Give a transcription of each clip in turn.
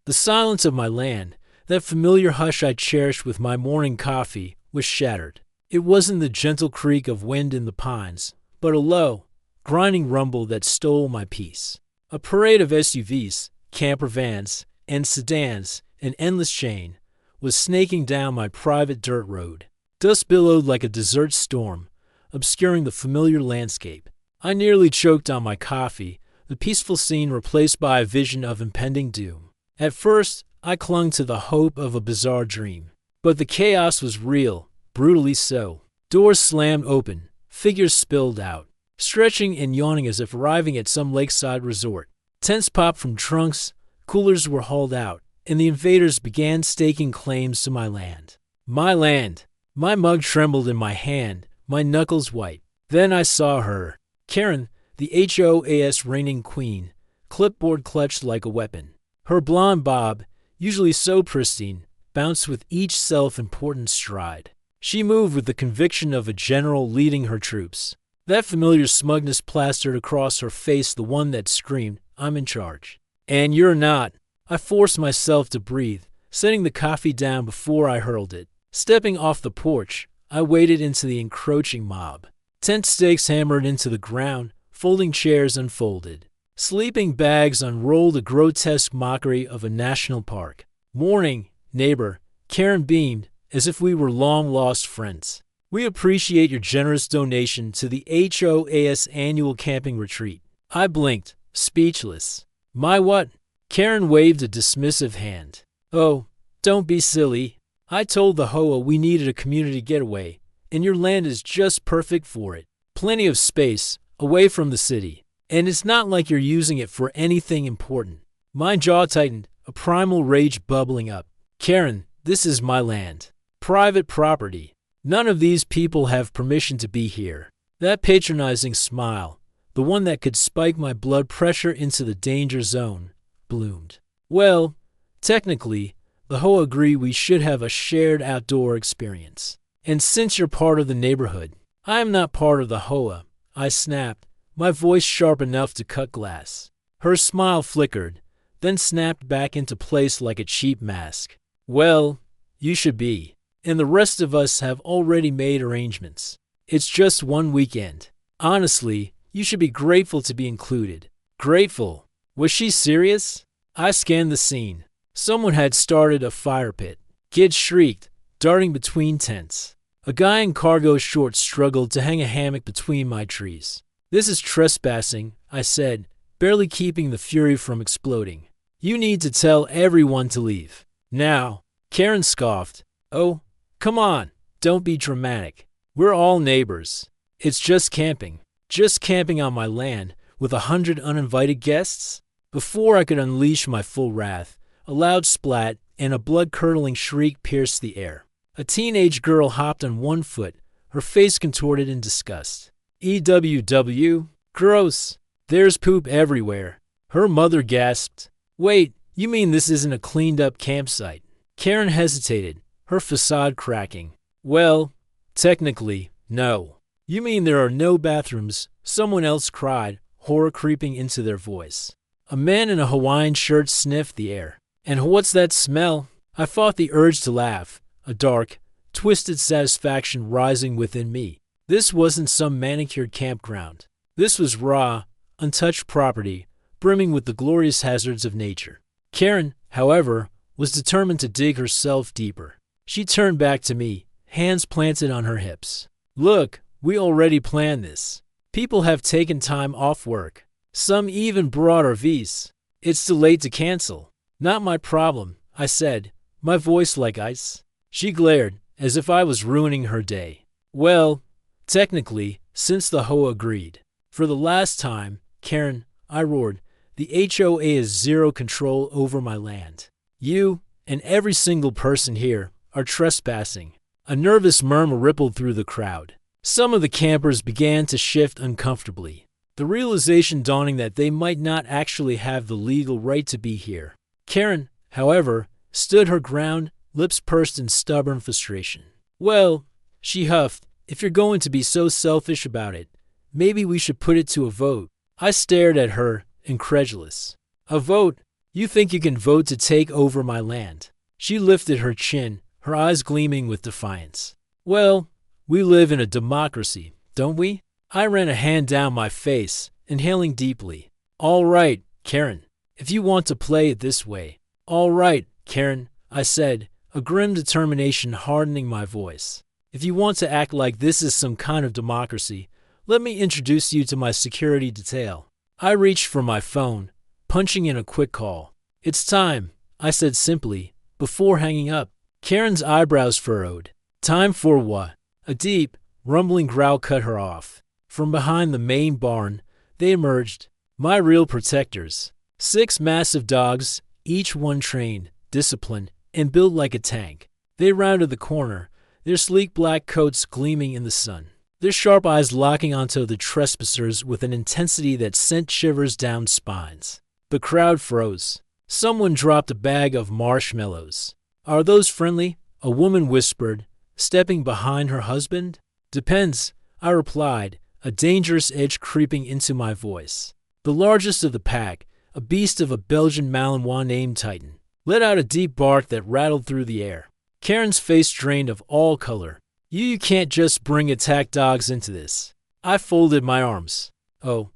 The silence of my land, that familiar hush I cherished with my morning coffee, was shattered. It wasn't the gentle creak of wind in the pines, but a low, grinding rumble that stole my peace. A parade of SUVs, camper vans, and sedans, an endless chain, was snaking down my private dirt road. Dust billowed like a desert storm, obscuring the familiar landscape. I nearly choked on my coffee, the peaceful scene replaced by a vision of impending doom. At first, I clung to the hope of a bizarre dream. But the chaos was real, brutally so. Doors slammed open, figures spilled out, stretching and yawning as if arriving at some lakeside resort. Tents popped from trunks, coolers were hauled out, and the invaders began staking claims to my land. My land! My mug trembled in my hand, my knuckles white. Then I saw her, Karen, the HOAS reigning queen, clipboard clutched like a weapon. Her blonde bob, usually so pristine, bounced with each self-important stride. She moved with the conviction of a general leading her troops. That familiar smugness plastered across her face, the one that screamed, "I'm in charge." And you're not. I forced myself to breathe, setting the coffee down before I hurled it. Stepping off the porch, I waded into the encroaching mob. Tent stakes hammered into the ground, folding chairs unfolded. Sleeping bags unrolled, a grotesque mockery of a national park. "Morning, neighbor," Karen beamed, as if we were long-lost friends. "We appreciate your generous donation to the HOAS annual camping retreat." I blinked, speechless. "My what?" Karen waved a dismissive hand. "Oh, don't be silly. I told the HOA we needed a community getaway, and your land is just perfect for it. Plenty of space, away from the city. And it's not like you're using it for anything important." My jaw tightened, a primal rage bubbling up. "Karen, this is my land. Private property. None of these people have permission to be here." That patronizing smile, the one that could spike my blood pressure into the danger zone, bloomed. "Well, technically, the HOA agree we should have a shared outdoor experience. And since you're part of the neighborhood." "I am not part of the HOA," I snapped, my voice sharp enough to cut glass. Her smile flickered, then snapped back into place like a cheap mask. "Well, you should be. And the rest of us have already made arrangements. It's just one weekend. Honestly, you should be grateful to be included." Grateful? Was she serious? I scanned the scene. Someone had started a fire pit. Kids shrieked, darting between tents. A guy in cargo shorts struggled to hang a hammock between my trees. "This is trespassing," I said, barely keeping the fury from exploding. "You need to tell everyone to leave. Now." Karen scoffed. "Oh, come on, don't be dramatic. We're all neighbors. It's just camping. Just camping on my land with 100 uninvited guests?" Before I could unleash my full wrath, a loud splat and a blood-curdling shriek pierced the air. A teenage girl hopped on one foot, her face contorted in disgust. "EWW? Gross. There's poop everywhere." Her mother gasped. "Wait, you mean this isn't a cleaned-up campsite?" Karen hesitated, her facade cracking. "Well, technically, no." "You mean there are no bathrooms?" Someone else cried, horror creeping into their voice. A man in a Hawaiian shirt sniffed the air. "And what's that smell?" I fought the urge to laugh, a dark, twisted satisfaction rising within me. This wasn't some manicured campground. This was raw, untouched property, brimming with the glorious hazards of nature. Karen, however, was determined to dig herself deeper. She turned back to me, hands planted on her hips. "Look, we already planned this. People have taken time off work. Some even brought RVs. It's too late to cancel." "Not my problem," I said, my voice like ice. She glared, as if I was ruining her day. "Well, technically, since the HOA agreed. For the last time, Karen," I roared, "the HOA has zero control over my land. You, and every single person here, are trespassing." A nervous murmur rippled through the crowd. Some of the campers began to shift uncomfortably, the realization dawning that they might not actually have the legal right to be here. Karen, however, stood her ground, lips pursed in stubborn frustration. "Well," she huffed, "if you're going to be so selfish about it, maybe we should put it to a vote." I stared at her, incredulous. "A vote? You think you can vote to take over my land? She lifted her chin, her eyes gleaming with defiance. Well, we live in a democracy, don't we? I ran a hand down my face, inhaling deeply. All right, Karen, if you want to play it this way. All right, Karen, I said, a grim determination hardening my voice. If you want to act like this is some kind of democracy, let me introduce you to my security detail. I reached for my phone, punching in a quick call. It's time, I said simply, before hanging up. Karen's eyebrows furrowed. Time for what? A deep, rumbling growl cut her off. From behind the main barn, they emerged, my real protectors. 6 massive dogs, each one trained, disciplined, and built like a tank. They rounded the corner, their sleek black coats gleaming in the sun, their sharp eyes locking onto the trespassers with an intensity that sent shivers down spines. The crowd froze. Someone dropped a bag of marshmallows. Are those friendly? A woman whispered, stepping behind her husband. Depends, I replied, a dangerous edge creeping into my voice. The largest of the pack, a beast of a Belgian Malinois named Titan, let out a deep bark that rattled through the air. Karen's face drained of all color. You can't just bring attack dogs into this. I folded my arms. Oh,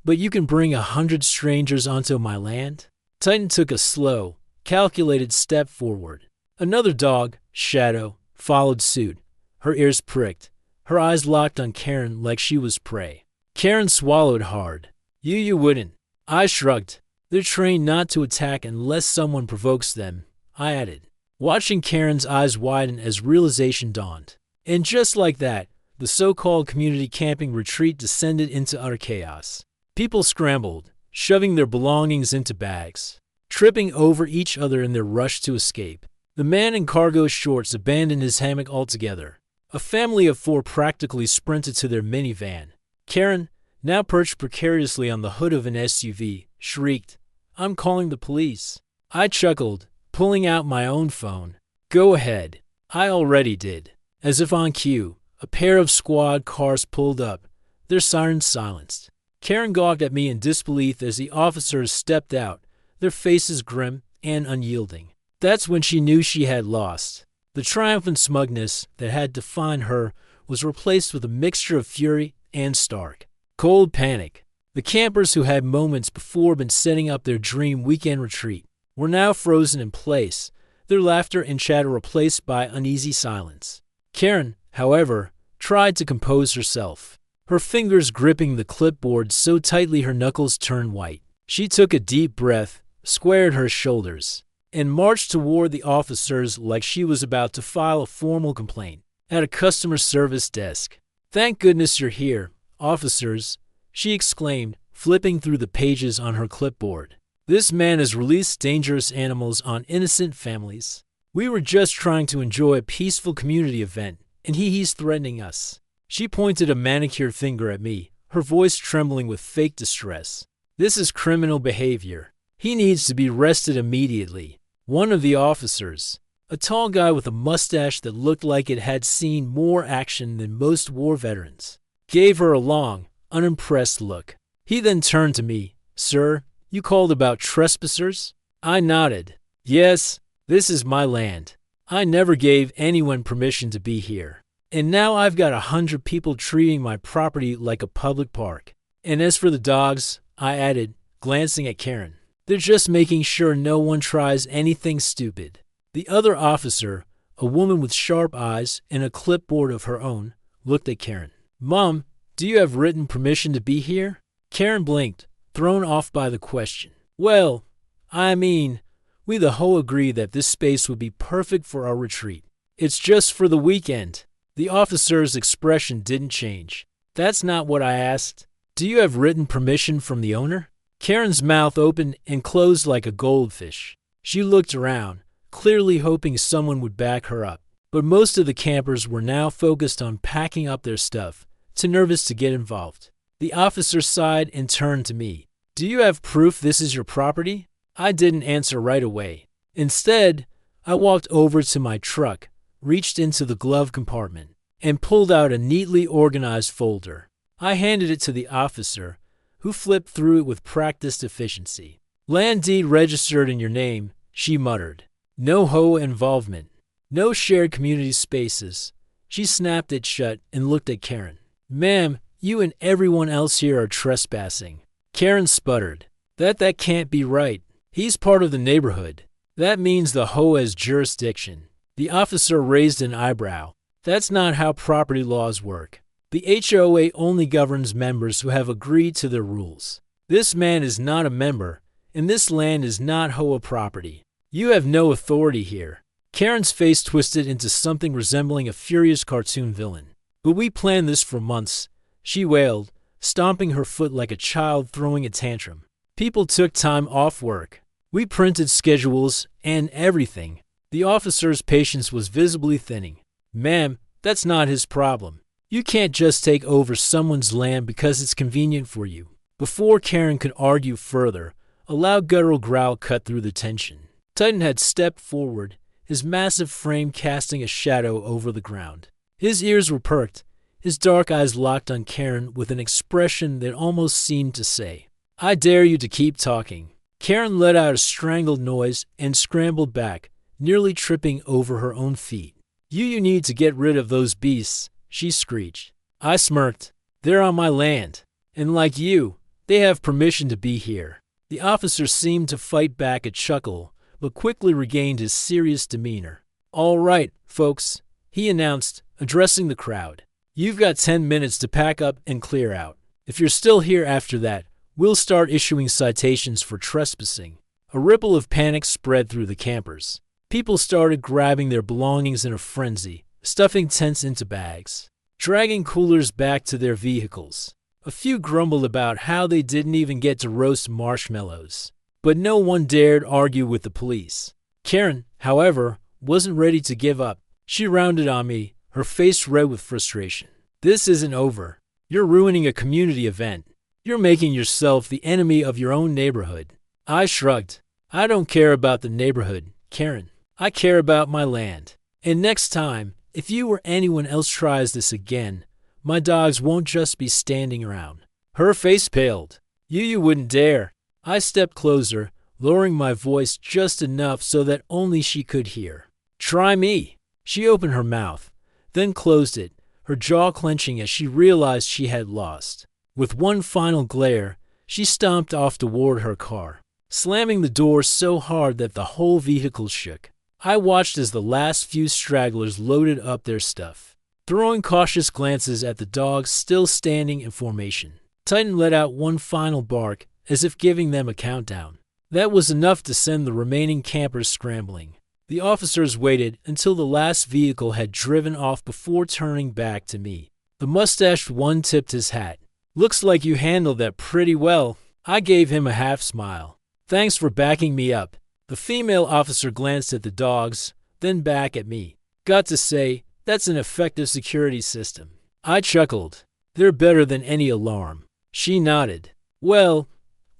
but you can bring 100 strangers onto my land? Titan took a slow, calculated step forward. Another dog, Shadow, followed suit. Her ears pricked, her eyes locked on Karen like she was prey. Karen swallowed hard. You wouldn't. I shrugged. They're trained not to attack unless someone provokes them, I added, watching Karen's eyes widen as realization dawned. And just like that, the so-called community camping retreat descended into utter chaos. People scrambled, shoving their belongings into bags, tripping over each other in their rush to escape. The man in cargo shorts abandoned his hammock altogether. A family of 4 practically sprinted to their minivan. Karen, now perched precariously on the hood of an SUV, shrieked, I'm calling the police. I chuckled, pulling out my own phone. Go ahead. I already did. As if on cue, a pair of squad cars pulled up, their sirens silenced. Karen gawked at me in disbelief as the officers stepped out, their faces grim and unyielding. That's when she knew she had lost. The triumphant smugness that had defined her was replaced with a mixture of fury and stark, cold panic. The campers who had moments before been setting up their dream weekend retreat were now frozen in place, their laughter and chatter replaced by uneasy silence. Karen, however, tried to compose herself, her fingers gripping the clipboard so tightly her knuckles turned white. She took a deep breath, squared her shoulders, and marched toward the officers like she was about to file a formal complaint at a customer service desk. Thank goodness you're here, officers, she exclaimed, flipping through the pages on her clipboard. This man has released dangerous animals on innocent families. We were just trying to enjoy a peaceful community event, and he's threatening us. She pointed a manicured finger at me, her voice trembling with fake distress. This is criminal behavior. He needs to be arrested immediately. One of the officers, a tall guy with a mustache that looked like it had seen more action than most war veterans, gave her a long, unimpressed look. He then turned to me. Sir, you called about trespassers? I nodded. Yes, this is my land. I never gave anyone permission to be here. And now I've got 100 people treating my property like a public park. And as for the dogs, I added, glancing at Karen, they're just making sure no one tries anything stupid. The other officer, a woman with sharp eyes and a clipboard of her own, looked at Karen. Mom, do you have written permission to be here? Karen blinked, thrown off by the question. Well, I mean, we the whole agree that this space would be perfect for our retreat. It's just for the weekend. The officer's expression didn't change. That's not what I asked. Do you have written permission from the owner? Karen's mouth opened and closed like a goldfish. She looked around, clearly hoping someone would back her up. But most of the campers were now focused on packing up their stuff, too nervous to get involved. The officer sighed and turned to me. Do you have proof this is your property? I didn't answer right away. Instead, I walked over to my truck, reached into the glove compartment, and pulled out a neatly organized folder. I handed it to the officer, who flipped through it with practiced efficiency. Land deed registered in your name, she muttered. No Hoa involvement. No shared community spaces. She snapped it shut and looked at Karen. Ma'am, you and everyone else here are trespassing. Karen sputtered. That can't be right. He's part of the neighborhood. That means the Hoa has jurisdiction. The officer raised an eyebrow. That's not how property laws work. The HOA only governs members who have agreed to their rules. This man is not a member, and this land is not Hoa property. You have no authority here. Karen's face twisted into something resembling a furious cartoon villain. But we planned this for months, she wailed, stomping her foot like a child throwing a tantrum. People took time off work. We printed schedules and everything. The officer's patience was visibly thinning. Ma'am, that's not his problem. You can't just take over someone's land because it's convenient for you. Before Karen could argue further, a loud guttural growl cut through the tension. Titan had stepped forward, his massive frame casting a shadow over the ground. His ears were perked, his dark eyes locked on Karen with an expression that almost seemed to say, I dare you to keep talking. Karen let out a strangled noise and scrambled back, nearly tripping over her own feet. You need to get rid of those beasts, she screeched. I smirked. They're on my land, and like you, they have permission to be here. The officer seemed to fight back a chuckle, but quickly regained his serious demeanor. All right, folks, he announced, addressing the crowd. You've got 10 minutes to pack up and clear out. If you're still here after that, we'll start issuing citations for trespassing. A ripple of panic spread through the campers. People started grabbing their belongings in a frenzy, stuffing tents into bags, dragging coolers back to their vehicles. A few grumbled about how they didn't even get to roast marshmallows, but no one dared argue with the police. Karen, however, wasn't ready to give up. She rounded on me, her face red with frustration. This isn't over. You're ruining a community event. You're making yourself the enemy of your own neighborhood. I shrugged. I don't care about the neighborhood, Karen. I care about my land. And next time, if you or anyone else tries this again, my dogs won't just be standing around. Her face paled. You wouldn't dare. I stepped closer, lowering my voice just enough so that only she could hear. Try me. She opened her mouth, then closed it, her jaw clenching as she realized she had lost. With one final glare, she stomped off toward her car, slamming the door so hard that the whole vehicle shook. I watched as the last few stragglers loaded up their stuff, throwing cautious glances at the dogs still standing in formation. Titan let out one final bark, as if giving them a countdown. That was enough to send the remaining campers scrambling. The officers waited until the last vehicle had driven off before turning back to me. The mustached one tipped his hat. Looks like you handled that pretty well. I gave him a half smile. Thanks for backing me up. The female officer glanced at the dogs, then back at me. Got to say, that's an effective security system. I chuckled. They're better than any alarm. She nodded. Well,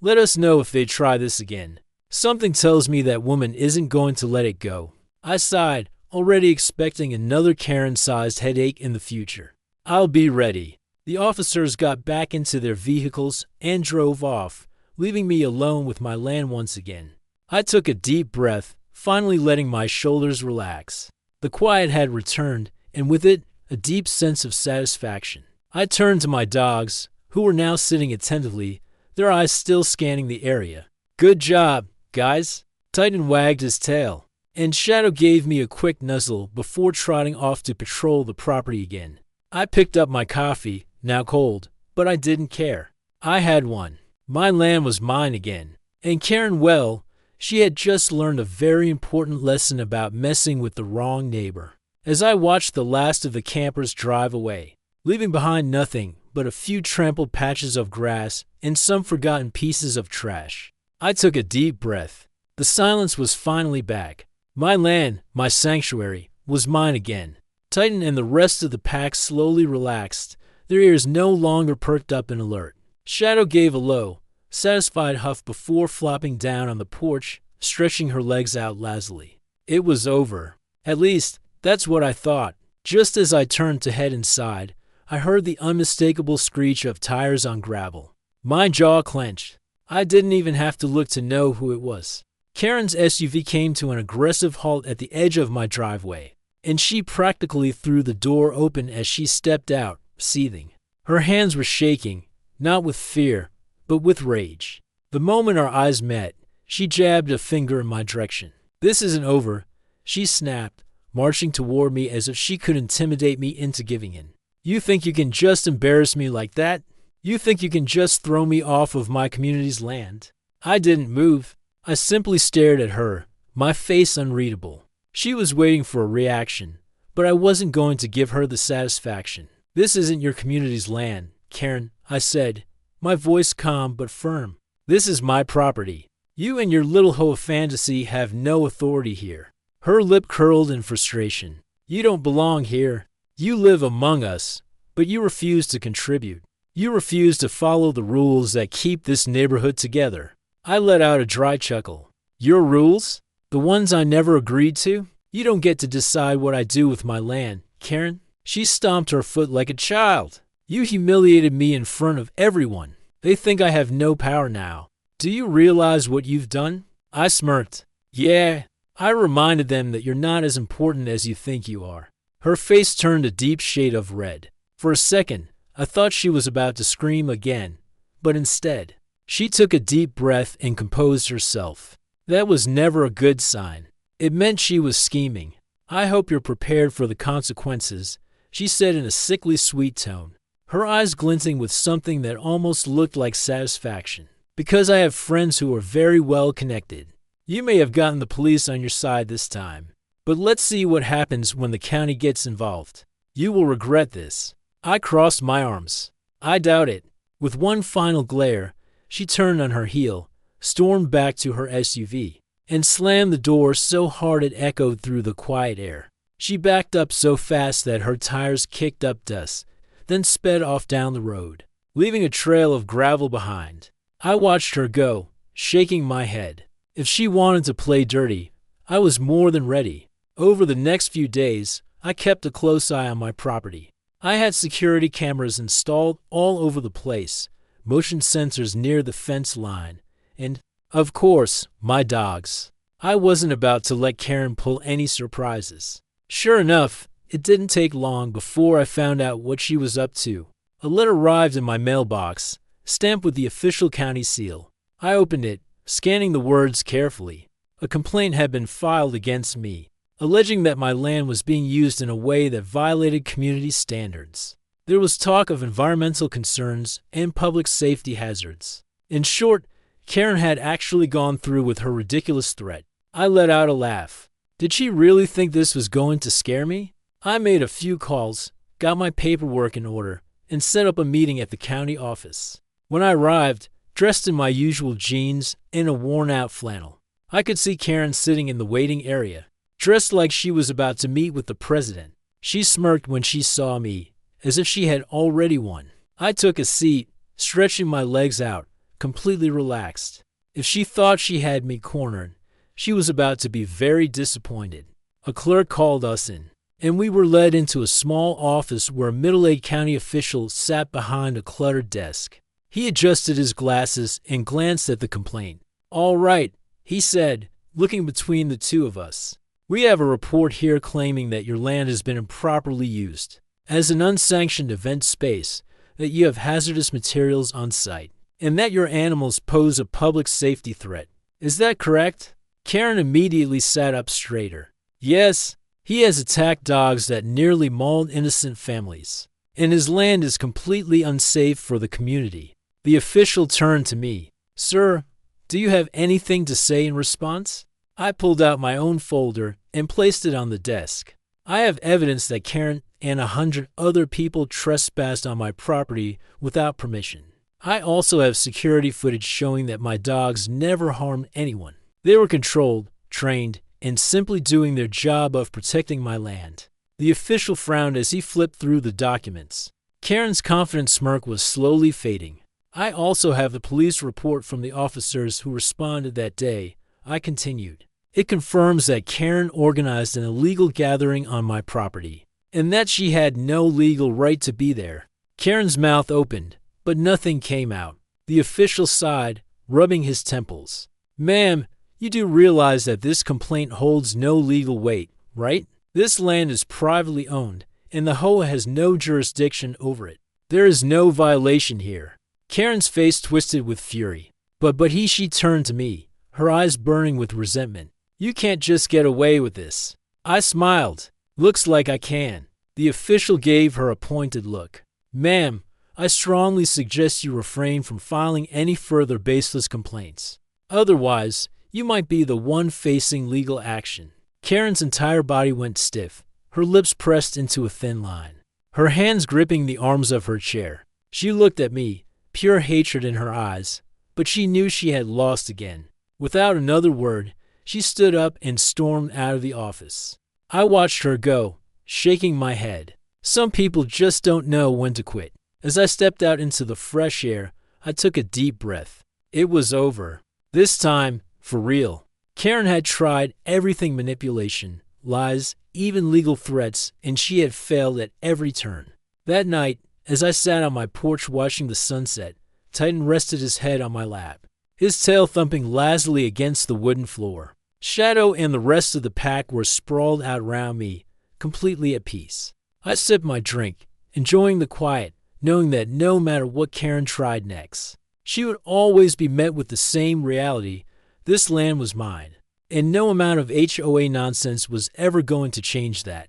let us know if they try this again. Something tells me that woman isn't going to let it go. I sighed, already expecting another Karen-sized headache in the future. I'll be ready. The officers got back into their vehicles and drove off, leaving me alone with my land once again. I took a deep breath, finally letting my shoulders relax. The quiet had returned, and with it, a deep sense of satisfaction. I turned to my dogs, who were now sitting attentively, their eyes still scanning the area. Good job, guys. Titan wagged his tail, and Shadow gave me a quick nuzzle before trotting off to patrol the property again. I picked up my coffee, now cold, but I didn't care. I had one. My land was mine again. And Karen, well, she had just learned a very important lesson about messing with the wrong neighbor. As I watched the last of the campers drive away, leaving behind nothing but a few trampled patches of grass and some forgotten pieces of trash, I took a deep breath. The silence was finally back. My land, my sanctuary, was mine again. Titan and the rest of the pack slowly relaxed, their ears no longer perked up and alert. Shadow gave a low, satisfied huff before flopping down on the porch, stretching her legs out lazily. It was over. At least, that's what I thought. Just as I turned to head inside, I heard the unmistakable screech of tires on gravel. My jaw clenched. I didn't even have to look to know who it was. Karen's SUV came to an aggressive halt at the edge of my driveway, and she practically threw the door open as she stepped out, seething. Her hands were shaking, not with fear, but with rage. The moment our eyes met, she jabbed a finger in my direction. "This isn't over," she snapped, marching toward me as if she could intimidate me into giving in. "You think you can just embarrass me like that? You think you can just throw me off of my community's land?" I didn't move. I simply stared at her, my face unreadable. She was waiting for a reaction, but I wasn't going to give her the satisfaction. "This isn't your community's land, Karen," I said, my voice calm but firm. "This is my property. You and your little hoe of fantasy have no authority here." Her lip curled in frustration. "You don't belong here. You live among us, but you refuse to contribute. You refuse to follow the rules that keep this neighborhood together." I let out a dry chuckle. "Your rules? The ones I never agreed to? You don't get to decide what I do with my land, Karen." She stomped her foot like a child. "You humiliated me in front of everyone. They think I have no power now. Do you realize what you've done?" I smirked. "Yeah." I reminded them that you're not as important as you think you are. Her face turned a deep shade of red. For a second, I thought she was about to scream again, but instead, she took a deep breath and composed herself. That was never a good sign. It meant she was scheming. "I hope you're prepared for the consequences," she said in a sickly sweet tone, her eyes glinting with something that almost looked like satisfaction. "Because I have friends who are very well connected. You may have gotten the police on your side this time, but let's see what happens when the county gets involved. You will regret this." I crossed my arms. "I doubt it." With one final glare, she turned on her heel, stormed back to her SUV, and slammed the door so hard it echoed through the quiet air. She backed up so fast that her tires kicked up dust, then sped off down the road, leaving a trail of gravel behind. I watched her go, shaking my head. If she wanted to play dirty, I was more than ready. Over the next few days, I kept a close eye on my property. I had security cameras installed all over the place, motion sensors near the fence line, and, of course, my dogs. I wasn't about to let Karen pull any surprises. Sure enough, it didn't take long before I found out what she was up to. A letter arrived in my mailbox, stamped with the official county seal. I opened it, scanning the words carefully. A complaint had been filed against me, alleging that my land was being used in a way that violated community standards. There was talk of environmental concerns and public safety hazards. In short, Karen had actually gone through with her ridiculous threat. I let out a laugh. Did she really think this was going to scare me? I made a few calls, got my paperwork in order, and set up a meeting at the county office. When I arrived, dressed in my usual jeans and a worn-out flannel, I could see Karen sitting in the waiting area, dressed like she was about to meet with the president. She smirked when she saw me, as if she had already won. I took a seat, stretching my legs out, completely relaxed. If she thought she had me cornered, she was about to be very disappointed. A clerk called us in, and we were led into a small office where a middle-aged county official sat behind a cluttered desk. He adjusted his glasses and glanced at the complaint. "All right," he said, looking between the two of us. "We have a report here claiming that your land has been improperly used as an unsanctioned event space, that you have hazardous materials on site, and that your animals pose a public safety threat. Is that correct?" Karen immediately sat up straighter. "Yes, he has attacked dogs that nearly mauled innocent families, and his land is completely unsafe for the community." The official turned to me. "Sir, do you have anything to say in response?" I pulled out my own folder and placed it on the desk. "I have evidence that Karen and 100 other people trespassed on my property without permission. I also have security footage showing that my dogs never harmed anyone. They were controlled, trained, and simply doing their job of protecting my land." The official frowned as he flipped through the documents. Karen's confident smirk was slowly fading. "I also have the police report from the officers who responded that day," I continued. "It confirms that Karen organized an illegal gathering on my property, and that she had no legal right to be there." Karen's mouth opened, but nothing came out. The official sighed, rubbing his temples. Ma'am, you do realize that this complaint holds no legal weight, right? This land is privately owned, and the Hoa has no jurisdiction over it. There is no violation here. Karen's face twisted with fury. But she turned to me, her eyes burning with resentment. You can't just get away with this. I smiled. Looks like I can. The official gave her a pointed look. Ma'am, I strongly suggest you refrain from filing any further baseless complaints. Otherwise, you might be the one facing legal action. Karen's entire body went stiff, her lips pressed into a thin line, her hands gripping the arms of her chair. She looked at me, pure hatred in her eyes, but she knew she had lost again. Without another word, she stood up and stormed out of the office. I watched her go, shaking my head. Some people just don't know when to quit. As I stepped out into the fresh air, I took a deep breath. It was over. This time, for real. Karen had tried everything: manipulation, lies, even legal threats, and she had failed at every turn. That night, as I sat on my porch watching the sunset, Titan rested his head on my lap, his tail thumping lazily against the wooden floor. Shadow and the rest of the pack were sprawled out around me, completely at peace. I sipped my drink, enjoying the quiet, knowing that no matter what Karen tried next, she would always be met with the same reality: this land was mine, and no amount of HOA nonsense was ever going to change that.